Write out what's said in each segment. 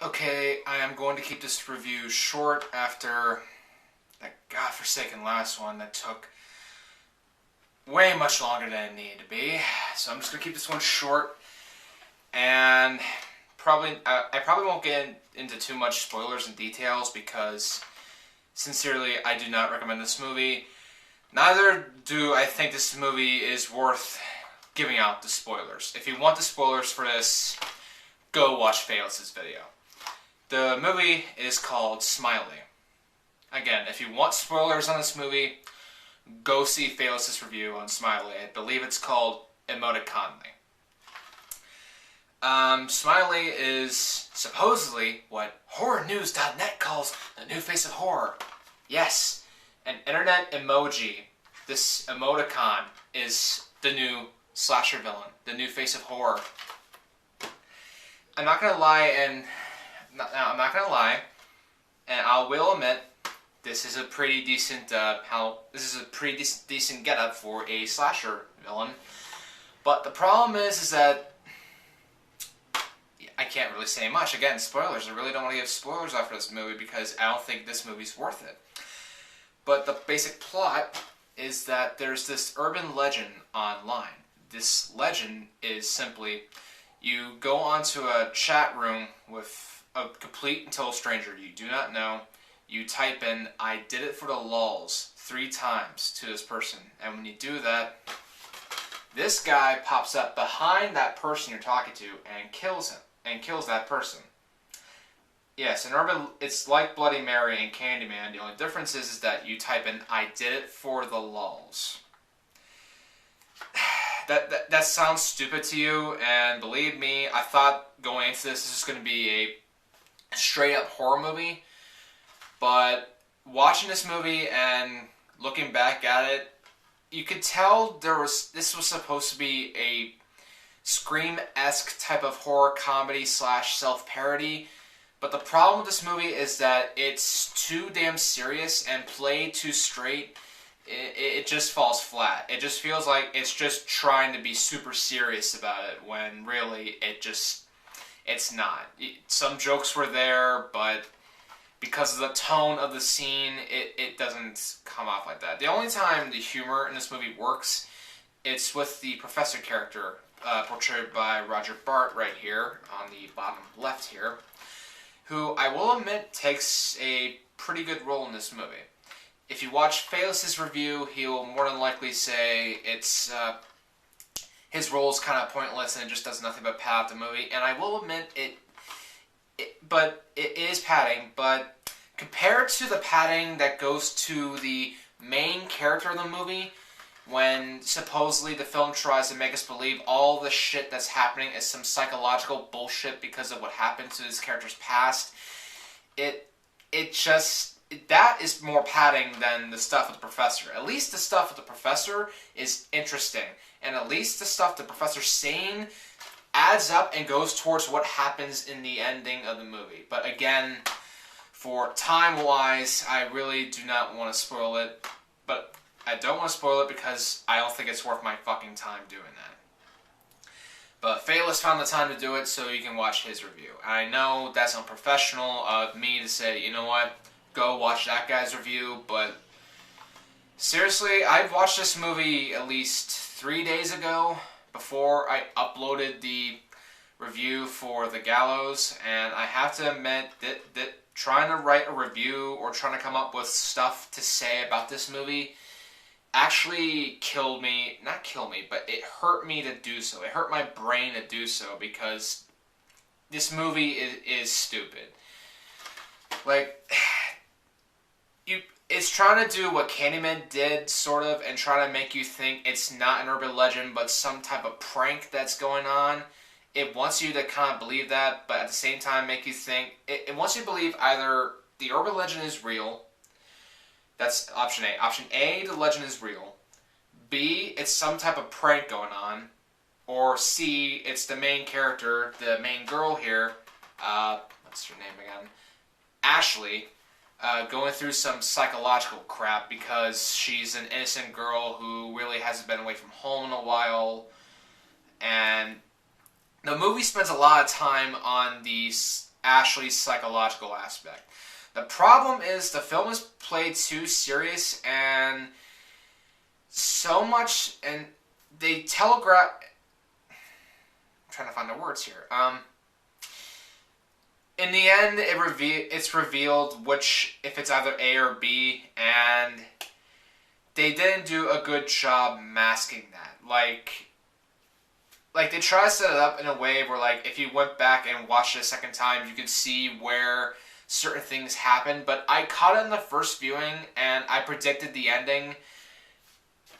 Okay, I am going to keep this review short after that godforsaken last one that took way much longer than it needed to be. So I'm just going to keep this one short, and I probably won't get into too much spoilers and details because, sincerely, I do not recommend this movie. Neither do I think this movie is worth giving out the spoilers. If you want the spoilers for this, go watch Phaeus' video. The movie is called Smiley. Again, if you want spoilers on this movie, go see Phaeus' review on Smiley. I believe it's called Emoticonly. Smiley is supposedly what HorrorNews.net calls the new face of horror. Yes, an internet emoji. This emoticon is the new slasher villain, the new face of horror. I'm not gonna lie, and I will admit this is a pretty decent decent getup for a slasher villain. But the problem is that I can't really say much. Again, spoilers. I really don't want to give spoilers out for this movie because I don't think this movie's worth it. But the basic plot is that there's this urban legend online. This legend is simply you go onto a chat room with a complete and total stranger you do not know. You type in, "I did it for the lulz," 3 times to this person. And when you do that, this guy pops up behind that person you're talking to and kills him. And kills that person. Yes, it's like Bloody Mary and Candyman. The only difference is that you type in, "I did it for the lulz." That sounds stupid to you, and believe me, I thought going into this is going to be a straight-up horror movie, but watching this movie and looking back at it, you could tell this was supposed to be a Scream-esque type of horror comedy / self-parody, but the problem with this movie is that it's too damn serious and played too straight. It just falls flat. It just feels like it's just trying to be super serious about it when really it's not. Some jokes were there, but because of the tone of the scene, it doesn't come off like that. The only time the humor in this movie works, it's with the professor character, portrayed by Roger Bart right here on the bottom left here, who I will admit takes a pretty good role in this movie. If you watch Phaeus' review, he'll more than likely say his role is kind of pointless and it just does nothing but pad out the movie. And I will admit it is padding, but compared to the padding that goes to the main character of the movie, when supposedly the film tries to make us believe all the shit that's happening is some psychological bullshit because of what happened to this character's past, that is more padding than the stuff with the professor. At least the stuff with the professor is interesting, and at least the stuff the professor's saying adds up and goes towards what happens in the ending of the movie. But again, for time-wise, I really do not want to spoil it, but I don't want to spoil it because I don't think it's worth my fucking time doing that. But Phaeus found the time to do it, so you can watch his review. I know that's unprofessional of me to say, you know what, go watch that guy's review, but seriously, I watched this movie at least 3 days ago before I uploaded the review for The Gallows, and I have to admit that trying to write a review or trying to come up with stuff to say about this movie actually killed me. Not kill me, but it hurt me to do so. It hurt my brain to do so because this movie is stupid. Like, it's trying to do what Candyman did, sort of, and try to make you think it's not an urban legend, but some type of prank that's going on. It wants you to kind of believe that, but at the same time make you think, it wants you to believe either the urban legend is real. That's option A. Option A, the legend is real. B, it's some type of prank going on. Or C, it's the main character, the main girl here, what's her name again? Ashley, going through some psychological crap because she's an innocent girl who really hasn't been away from home in a while. And the movie spends a lot of time on the Ashley's psychological aspect. The problem is the film is played too serious and so much, and they telegraph. I'm trying to find the words here. In the end, it's revealed which, if it's either A or B, and they didn't do a good job masking that. Like they try to set it up in a way where, like, if you went back and watched it a second time, you could see where certain things happened. But I caught it in the first viewing, and I predicted the ending,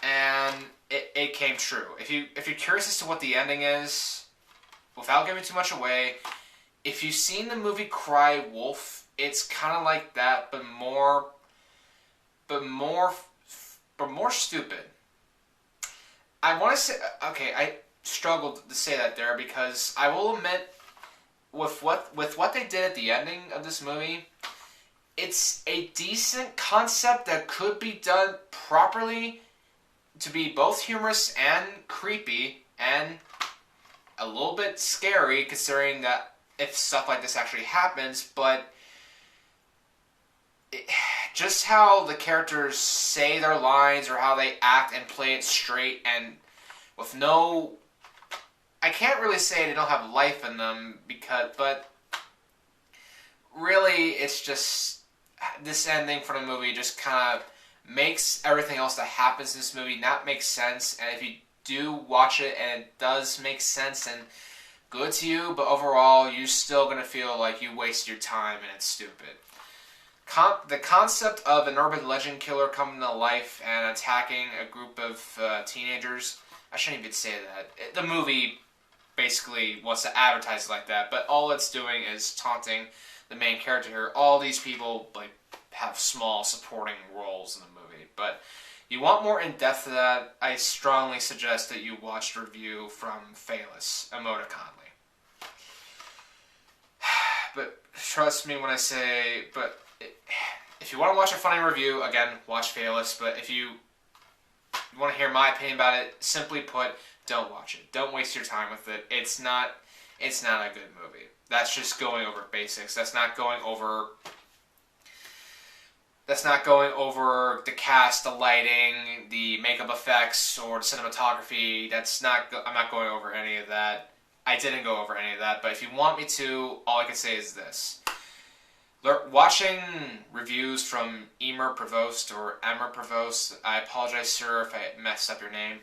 and it came true. If you're curious as to what the ending is, without giving too much away, if you've seen the movie Cry Wolf, it's kind of like that, but more stupid. I want to say, okay, I struggled to say that there because I will admit, with what they did at the ending of this movie, it's a decent concept that could be done properly to be both humorous and creepy and a little bit scary, considering that if stuff like this actually happens, but just how the characters say their lines or how they act and play it straight and with no... I can't really say they don't have life in them, but really it's just... This ending for the movie just kind of makes everything else that happens in this movie not make sense, and if you do watch it and it does make sense, and good to you, but overall, you're still going to feel like you wasted your time and it's stupid. The concept of an urban legend killer coming to life and attacking a group of teenagers, I shouldn't even say that. The movie basically wants to advertise it like that, but all it's doing is taunting the main character here. All these people like have small supporting roles in the movie, but you want more in-depth to that, I strongly suggest that you watch the review from Phaelus, Emoticonly. But trust me when I say, if you want to watch a funny review, again, watch Phaelus, but if you want to hear my opinion about it, simply put, don't watch it. Don't waste your time with it. It's not a good movie. That's just going over basics. That's not going over the cast, the lighting, the makeup effects, or the cinematography. I'm not going over any of that. I didn't go over any of that, but if you want me to, all I can say is this. Watching reviews from Emer Prevost, or Emmer Prevost, I apologize, sir, if I messed up your name.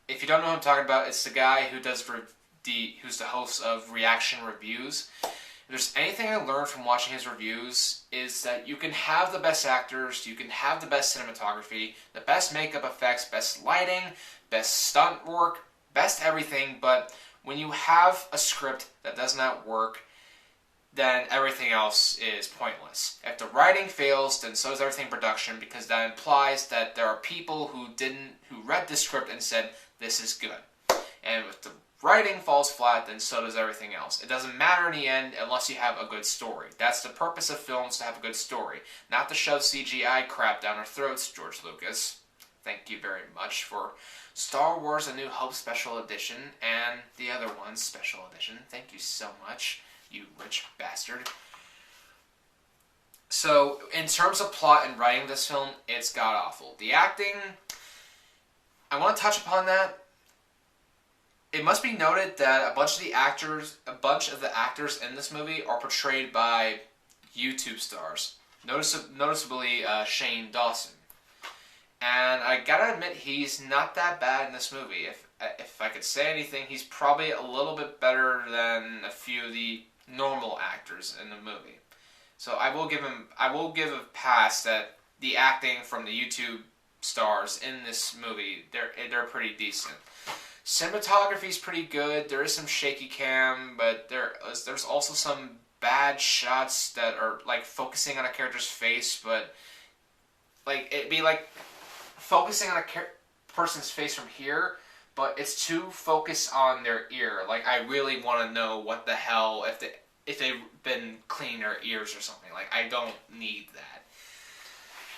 If you don't know who I'm talking about, it's the guy who's the host of Reaction Reviews. If there's anything I learned from watching his reviews, is that you can have the best actors, you can have the best cinematography, the best makeup effects, best lighting, best stunt work, best everything, but when you have a script that does not work, then everything else is pointless. If the writing fails, then so does everything in production, because that implies that there are people who read the script and said, this is good. And if the writing falls flat, then so does everything else. It doesn't matter in the end unless you have a good story. That's the purpose of films, to have a good story. Not to shove CGI crap down our throats, George Lucas. Thank you very much for Star Wars A New Hope Special Edition and the other one, Special Edition. Thank you so much, you rich bastard. So, in terms of plot and writing of this film, it's god-awful. The acting, I want to touch upon that. It must be noted that a bunch of the actors in this movie are portrayed by YouTube stars. Noticeably Shane Dawson. And I gotta admit, he's not that bad in this movie. If I could say anything, he's probably a little bit better than a few of the normal actors in the movie. So I will give a pass that the acting from the YouTube stars in this movie, they're pretty decent. Cinematography's pretty good. There is some shaky cam, but there's also some bad shots that are like focusing on a character's face, but like it'd be like focusing on a person's face from here, but it's too focused on their ear. Like, I really want to know what the hell, if they've been cleaning their ears or something. Like, I don't need that.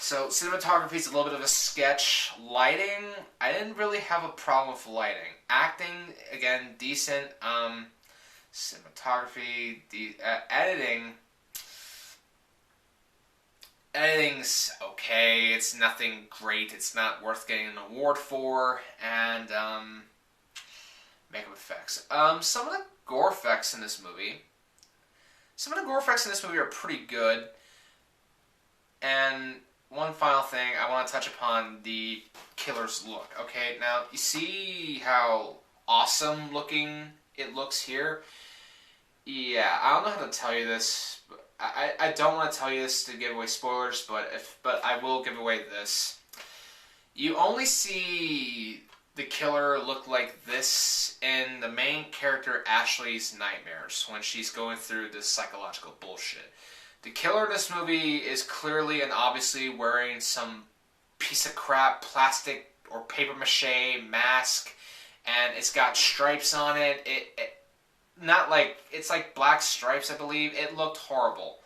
So, cinematography's a little bit of a sketch. Lighting, I didn't really have a problem with lighting. Acting, again, decent. Cinematography, the editing's okay. It's nothing great. It's not worth getting an award for. And makeup effects. Some of the gore effects in this movie. Are pretty good. And one final thing, I want to touch upon the killer's look. Okay, now you see how awesome looking it looks here? Yeah, I don't know how to tell you this. I don't want to tell you this to give away spoilers, but I will give away this. You only see the killer look like this in the main character Ashley's nightmares when she's going through this psychological bullshit. The killer in this movie is clearly and obviously wearing some piece of crap plastic or paper mache mask, and it's got stripes on it. Not like, it's like black stripes, I believe. It looked horrible,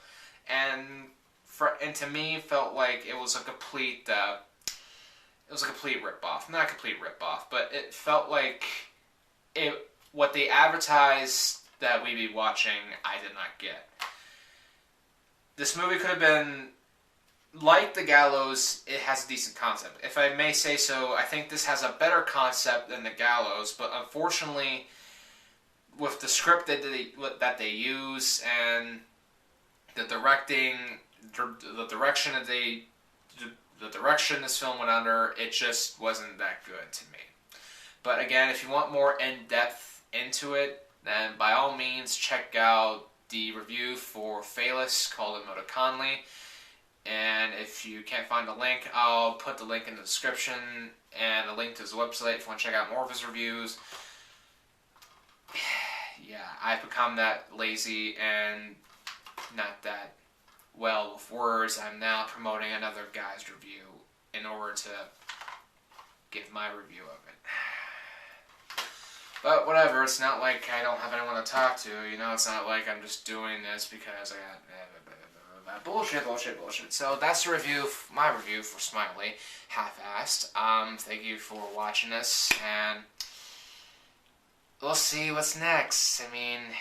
and to me felt like it was a complete rip-off. Not a complete rip-off, but it felt like what they advertised that we'd be watching, I did not get. This movie could have been, like The Gallows, it has a decent concept. If I may say so, I think this has a better concept than The Gallows, but unfortunately, with the script that they use and the direction this film went under, it just wasn't that good to me. But again, if you want more in-depth into it, then by all means check out the review for Phaelus called Emoto Conley. And if you can't find the link, I'll put the link in the description and a link to his website if you want to check out more of his reviews. Yeah, I've become that lazy and not that well with words. I'm now promoting another guy's review in order to give my review of it. But whatever, it's not like I don't have anyone to talk to, you know, it's not like I'm just doing this because I got bullshit. So that's the review, my review for Smiley, half-assed. Thank you for watching this, and we'll see what's next. I mean,